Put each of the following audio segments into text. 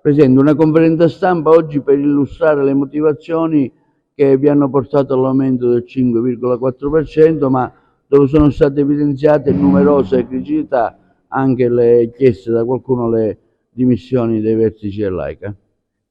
Presidente, una conferenza stampa oggi per illustrare le motivazioni che vi hanno portato all'aumento del 5,4%, ma dove sono state evidenziate numerose criticità, anche le chieste da qualcuno le dimissioni dei vertici dell'AICA.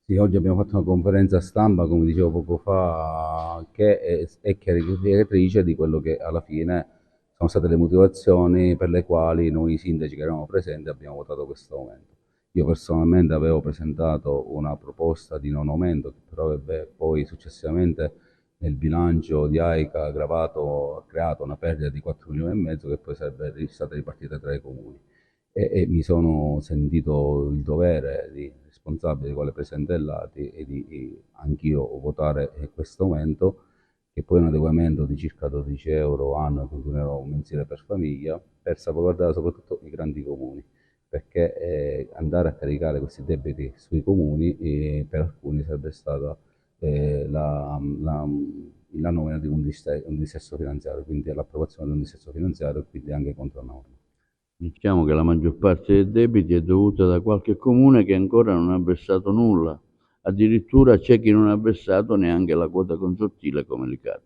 Sì, oggi abbiamo fatto una conferenza stampa, come dicevo poco fa, che è chiarificatrice di quello che alla fine sono state le motivazioni per le quali noi sindaci che eravamo presenti abbiamo votato questo aumento. Io personalmente avevo presentato una proposta di non aumento, che però avrebbe poi successivamente nel bilancio di AICA ha creato una perdita di 4 milioni e mezzo che poi sarebbe stata ripartita tra i comuni. E mi sono sentito il dovere di responsabile di quale presentellati e di anch'io votare questo aumento, che poi è un adeguamento di circa 12 euro anno e 21 euro mensile per famiglia, per salvaguardare soprattutto i grandi comuni, perché andare a caricare questi debiti sui comuni per alcuni sarebbe stata la nomina di un dissesto finanziario, quindi l'approvazione di un dissesto finanziario e quindi anche contro norma. Diciamo che la maggior parte dei debiti è dovuta da qualche comune che ancora non ha versato nulla, addirittura c'è chi non ha versato neanche la quota consortile come Licata.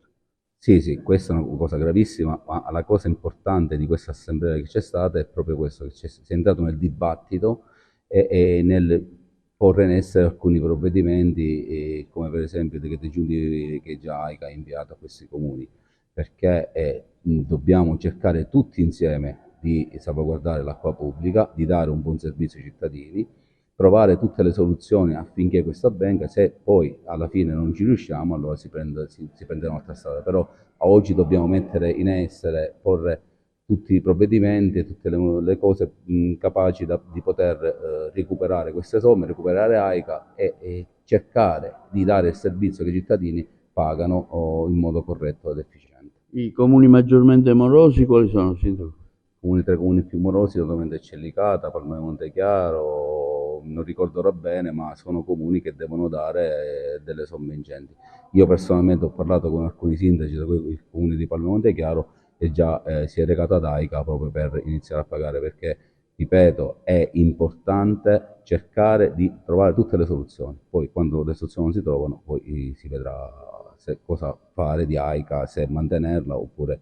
Sì, sì, questa è una cosa gravissima, ma la cosa importante di questa assemblea che c'è stata è proprio questo, che si è entrato nel dibattito e nel porre in essere alcuni provvedimenti, come per esempio il decreto giunti che già AICA ha inviato a questi comuni, perché dobbiamo cercare tutti insieme di salvaguardare l'acqua pubblica, di dare un buon servizio ai cittadini, trovare tutte le soluzioni affinché questo avvenga. Se poi alla fine non ci riusciamo, allora si prende un'altra strada. Però a oggi dobbiamo mettere in essere, porre tutti i provvedimenti e tutte le cose capaci di poter recuperare queste somme, recuperare AICA e cercare di dare il servizio che i cittadini pagano in modo corretto ed efficiente. I comuni maggiormente morosi quali sono, Sindaco? Tra i comuni più morosi naturalmente c'è Licata, Palma di Montechiaro, non ricordo ora bene, ma sono comuni che devono dare delle somme ingenti. Io personalmente ho parlato con alcuni sindaci il comune di Palma di Montechiaro e già si è recato ad AICA proprio per iniziare a pagare, perché, ripeto, è importante cercare di trovare tutte le soluzioni. Poi quando le soluzioni non si trovano, poi si vedrà cosa fare di AICA, se mantenerla oppure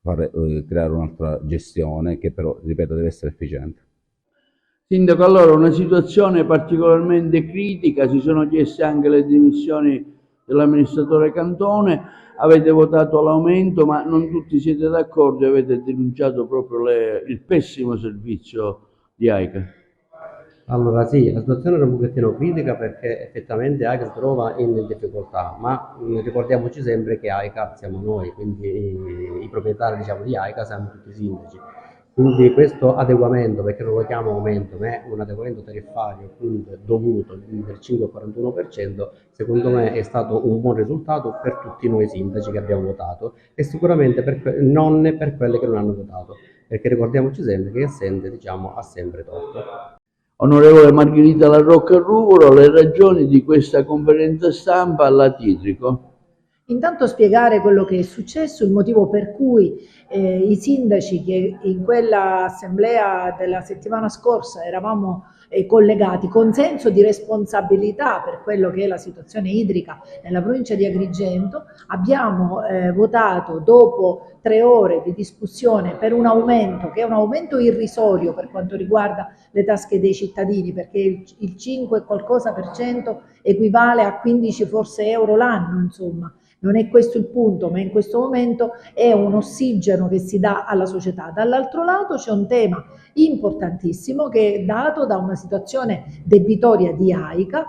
creare un'altra gestione che però, ripeto, deve essere efficiente. Sindaco, allora una situazione particolarmente critica, si sono chieste anche le dimissioni dell'amministratore Cantone, avete votato l'aumento ma non tutti siete d'accordo e avete denunciato proprio il pessimo servizio di AICA. Allora sì, la situazione era un pochettino critica perché effettivamente AICA si trova in difficoltà, ma ricordiamoci sempre che AICA siamo noi, quindi i proprietari diciamo, di AICA siamo tutti i sindaci. Quindi questo adeguamento, perché non lo chiamo aumento, ma è un adeguamento tariffario appunto, dovuto del 5,41%, secondo me è stato un buon risultato per tutti noi sindaci che abbiamo votato e sicuramente non per quelli che non hanno votato, perché ricordiamoci sempre che assente diciamo, ha sempre torto. Onorevole Margherita La Rocca Ruvolo, le ragioni di questa conferenza stampa alla Tidrico. Intanto spiegare quello che è successo, il motivo per cui i sindaci che in quella assemblea della settimana scorsa eravamo collegati con senso di responsabilità per quello che è la situazione idrica nella provincia di Agrigento, abbiamo votato dopo 3 ore di discussione per un aumento che è un aumento irrisorio per quanto riguarda le tasche dei cittadini, perché il 5 qualcosa per cento equivale a 15 forse euro l'anno, insomma. Non è questo il punto, ma in questo momento è un ossigeno che si dà alla società. Dall'altro lato c'è un tema importantissimo che è dato da una situazione debitoria di AICA,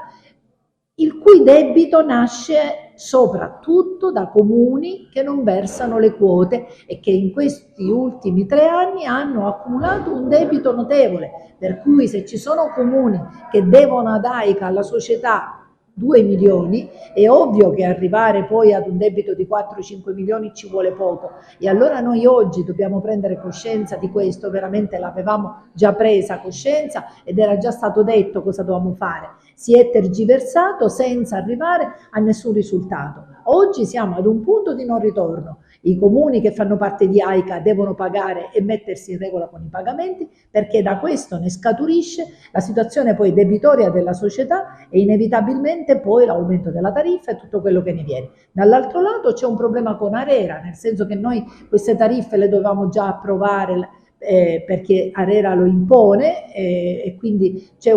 il cui debito nasce soprattutto da comuni che non versano le quote e che in questi ultimi 3 anni hanno accumulato un debito notevole, per cui se ci sono comuni che devono ad AICA, alla società, 2 milioni, è ovvio che arrivare poi ad un debito di 4-5 milioni ci vuole poco e allora noi oggi dobbiamo prendere coscienza di questo, veramente l'avevamo già presa coscienza ed era già stato detto cosa dovevamo fare, si è tergiversato senza arrivare a nessun risultato. Oggi siamo ad un punto di non ritorno, i comuni che fanno parte di AICA devono pagare e mettersi in regola con i pagamenti, perché da questo ne scaturisce la situazione poi debitoria della società e inevitabilmente poi l'aumento della tariffa e tutto quello che ne viene. Dall'altro lato c'è un problema con ARERA, nel senso che noi queste tariffe le dovevamo già approvare perché ARERA lo impone e quindi c'è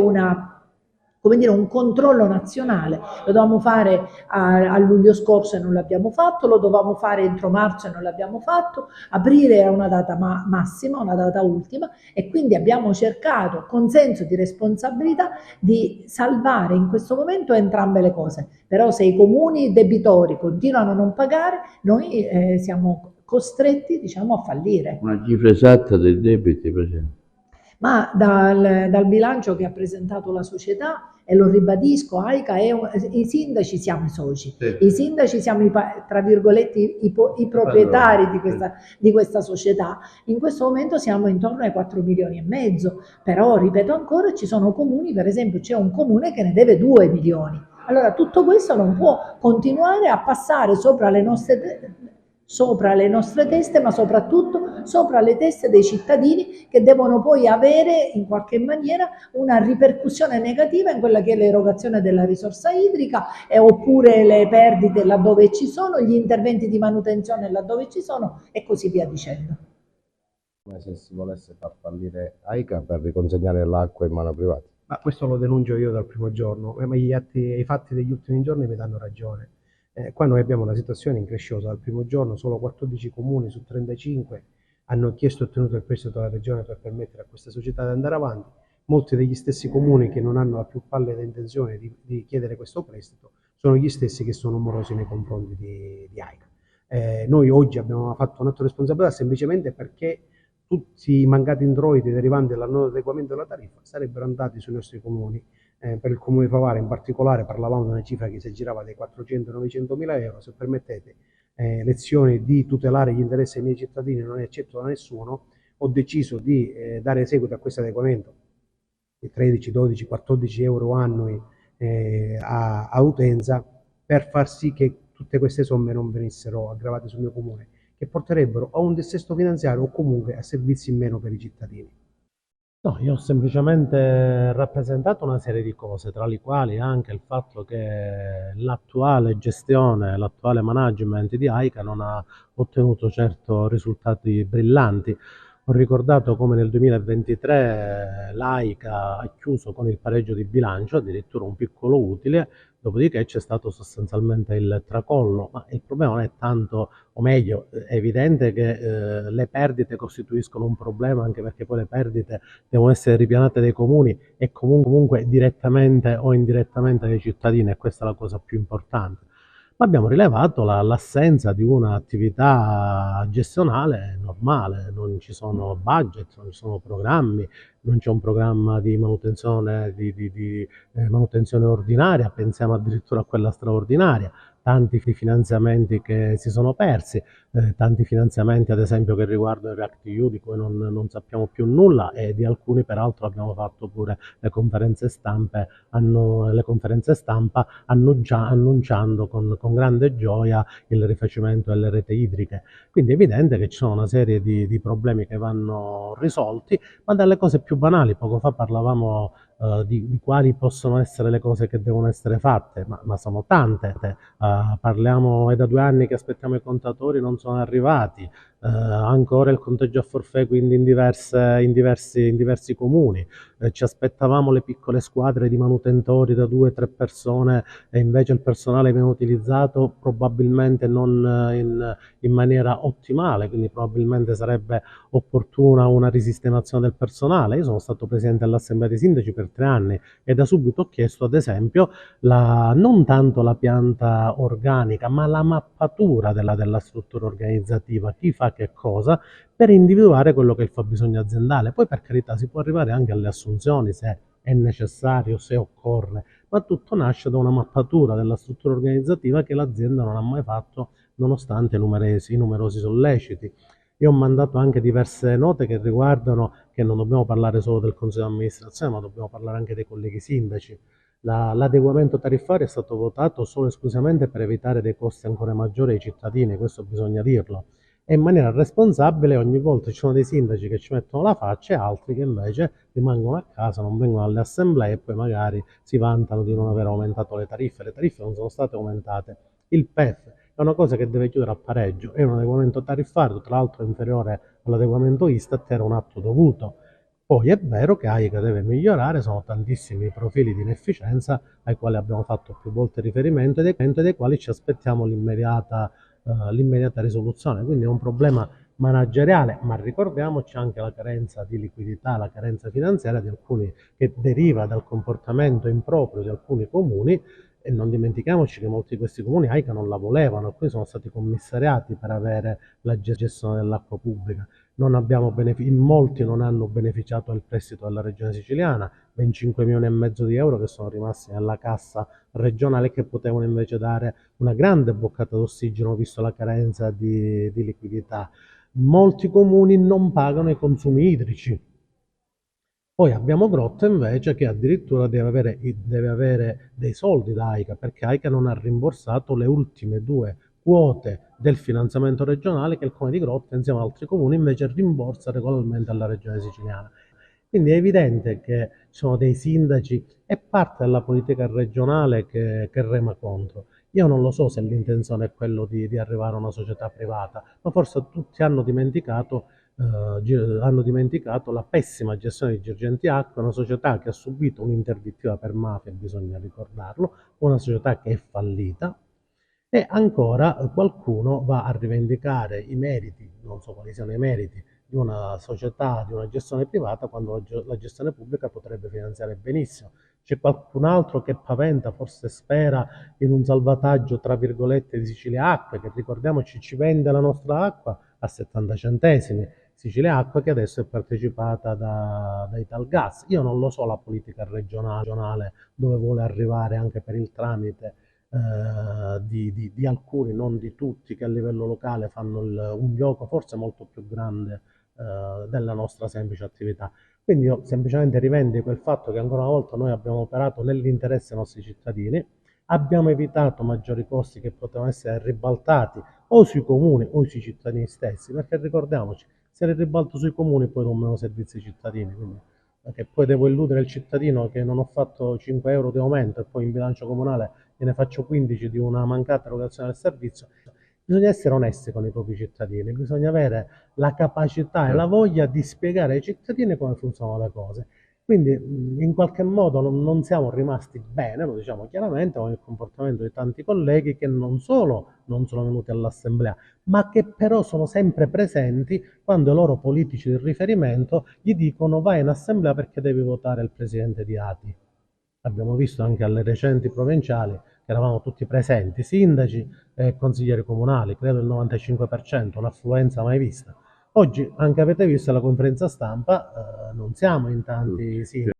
come dire, un controllo nazionale. Lo dovevamo fare a luglio scorso e non l'abbiamo fatto, lo dovevamo fare entro marzo e non l'abbiamo fatto, aprile era una data massima, una data ultima, e quindi abbiamo cercato con senso di responsabilità di salvare in questo momento entrambe le cose. Però se i comuni debitori continuano a non pagare, noi siamo costretti, diciamo, a fallire. Una cifra esatta dei debiti, per esempio. Ma dal bilancio che ha presentato la società, e lo ribadisco, AICA i sindaci siamo i soci, Sì. I sindaci siamo tra virgolette i proprietari di questa società. In questo momento siamo intorno ai 4 milioni e mezzo, però ripeto ancora, ci sono comuni, per esempio c'è un comune che ne deve 2 milioni. Allora tutto questo non può continuare a passare sopra le nostre teste, ma soprattutto sopra le teste dei cittadini, che devono poi avere in qualche maniera una ripercussione negativa in quella che è l'erogazione della risorsa idrica, oppure le perdite laddove ci sono, gli interventi di manutenzione laddove ci sono e così via dicendo. Come se si volesse far fallire AICA per riconsegnare l'acqua in mano privata. Ma questo lo denuncio io dal primo giorno, ma i fatti degli ultimi giorni mi danno ragione. Qua noi abbiamo una situazione incresciosa. Dal primo giorno solo 14 comuni su 35 hanno chiesto e ottenuto il prestito dalla regione per permettere a questa società di andare avanti. Molti degli stessi comuni che non hanno la più pallida intenzione di chiedere questo prestito sono gli stessi che sono morosi nei confronti di AICA. Noi oggi abbiamo fatto un atto di responsabilità semplicemente perché tutti i mancati introiti derivanti dal non adeguamento della tariffa sarebbero andati sui nostri comuni. Per il comune di Favara in particolare parlavamo di una cifra che si aggirava dai 400-900 mila euro. Se permettete, lezioni di tutelare gli interessi dei miei cittadini non ne accetto da nessuno. Ho deciso di dare seguito a questo adeguamento di 13, 12, 14 euro annui a utenza, per far sì che tutte queste somme non venissero aggravate sul mio comune, che porterebbero a un dissesto finanziario o comunque a servizi in meno per i cittadini. No, io ho semplicemente rappresentato una serie di cose, tra le quali anche il fatto che l'attuale gestione, l'attuale management di AICA non ha ottenuto certo risultati brillanti. Ho ricordato come nel 2023 l'AICA ha chiuso con il pareggio di bilancio, addirittura un piccolo utile, dopodiché c'è stato sostanzialmente il tracollo, ma il problema non è tanto, o meglio, è evidente che le perdite costituiscono un problema, anche perché poi le perdite devono essere ripianate dai comuni e comunque direttamente o indirettamente dai cittadini, e questa è la cosa più importante. Ma abbiamo rilevato l'assenza di un'attività gestionale normale, non ci sono budget, non ci sono programmi, non c'è un programma di manutenzione, manutenzione ordinaria, pensiamo addirittura a quella straordinaria, tanti finanziamenti che si sono persi, tanti finanziamenti ad esempio che riguardano il React-EU di cui non sappiamo più nulla, e di alcuni peraltro abbiamo fatto pure le conferenze stampa annunciando con grande gioia il rifacimento delle reti idriche. Quindi è evidente che ci sono una serie di problemi che vanno risolti, ma dalle cose più banali. Poco fa parlavamo di quali possono essere le cose che devono essere fatte, ma sono tante. Parliamo, è da 2 anni che aspettiamo i contatori, non sono arrivati, ancora il conteggio a forfait, quindi in diversi comuni. Ci aspettavamo le piccole squadre di manutentori da 2-3 persone, e invece il personale viene utilizzato probabilmente non in maniera ottimale, quindi probabilmente sarebbe opportuna una risistemazione del personale. Io sono stato presidente dell'Assemblea dei Sindaci per 3 anni e da subito ho chiesto ad esempio non tanto la pianta organica, ma la mappatura della struttura organizzativa, chi fa che cosa, per individuare quello che è il fabbisogno aziendale. Poi per carità si può arrivare anche alle assunzioni se è necessario, se occorre, ma tutto nasce da una mappatura della struttura organizzativa che l'azienda non ha mai fatto, nonostante i numerosi solleciti. Io ho mandato anche diverse note che riguardano, che non dobbiamo parlare solo del Consiglio di amministrazione, ma dobbiamo parlare anche dei colleghi sindaci. L'adeguamento tariffario è stato votato solo e esclusivamente per evitare dei costi ancora maggiori ai cittadini, questo bisogna dirlo. e in maniera responsabile ogni volta ci sono dei sindaci che ci mettono la faccia e altri che invece rimangono a casa, non vengono alle assemblee e poi magari si vantano di non aver aumentato le tariffe. Le tariffe non sono state aumentate. Il PEF è una cosa che deve chiudere a pareggio, è un adeguamento tariffario, tra l'altro inferiore all'adeguamento Istat, era un atto dovuto. Poi è vero che AICA deve migliorare, sono tantissimi i profili di inefficienza ai quali abbiamo fatto più volte riferimento e dei quali ci aspettiamo l'immediata risoluzione. Quindi è un problema manageriale, ma ricordiamoci anche la carenza di liquidità, la carenza finanziaria che deriva dal comportamento improprio di alcuni comuni. E non dimentichiamoci che molti di questi comuni AICA non la volevano, alcuni sono stati commissariati per avere la gestione dell'acqua pubblica. In molti non hanno beneficiato del prestito della regione siciliana, ben 5 milioni e mezzo di euro che sono rimasti nella cassa regionale e che potevano invece dare una grande boccata d'ossigeno visto la carenza di liquidità. Molti comuni non pagano i consumi idrici. Poi abbiamo Grotto invece che addirittura deve avere dei soldi da AICA, perché AICA non ha rimborsato le ultime 2 quote del finanziamento regionale che il Comune di Grotto insieme ad altri comuni invece rimborsa regolarmente alla regione siciliana. Quindi è evidente che ci sono dei sindaci e parte della politica regionale che rema contro. Io non lo so se l'intenzione è quello di arrivare a una società privata, ma forse tutti hanno dimenticato la pessima gestione di Girgenti Acqua, una società che ha subito un'interdittiva per mafia, bisogna ricordarlo, una società che è fallita e ancora qualcuno va a rivendicare i meriti, non so quali siano i meriti, di una società, di una gestione privata, quando la gestione pubblica potrebbe finanziare benissimo. C'è qualcun altro che paventa, forse spera in un salvataggio, tra virgolette, di Sicilia Acque, che ricordiamoci ci vende la nostra acqua a 70 centesimi. Sicilia Acqua che adesso è partecipata da Italgas. Io non lo so la politica regionale dove vuole arrivare anche per il tramite di alcuni, non di tutti, che a livello locale fanno un gioco forse molto più grande della nostra semplice attività. Quindi io semplicemente rivendico il fatto che ancora una volta noi abbiamo operato nell'interesse dei nostri cittadini, abbiamo evitato maggiori costi che potevano essere ribaltati o sui comuni o sui cittadini stessi, perché ricordiamoci, se le ribalto sui comuni poi non meno servizi ai cittadini, quindi perché poi devo illudere il cittadino che non ho fatto 5 euro di aumento e poi in bilancio comunale gliene faccio 15 di una mancata erogazione del servizio. Bisogna essere onesti con i propri cittadini, bisogna avere la capacità e la voglia di spiegare ai cittadini come funzionano le cose. Quindi in qualche modo non siamo rimasti bene, lo diciamo chiaramente, con il comportamento di tanti colleghi che non solo non sono venuti all'assemblea, ma che però sono sempre presenti quando i loro politici di riferimento gli dicono vai in assemblea perché devi votare il presidente di ATI. Abbiamo visto anche alle recenti provinciali che eravamo tutti presenti, sindaci e consiglieri comunali, credo il 95%, un'affluenza mai vista. Oggi anche avete visto la conferenza stampa, non siamo in tanti sindaci.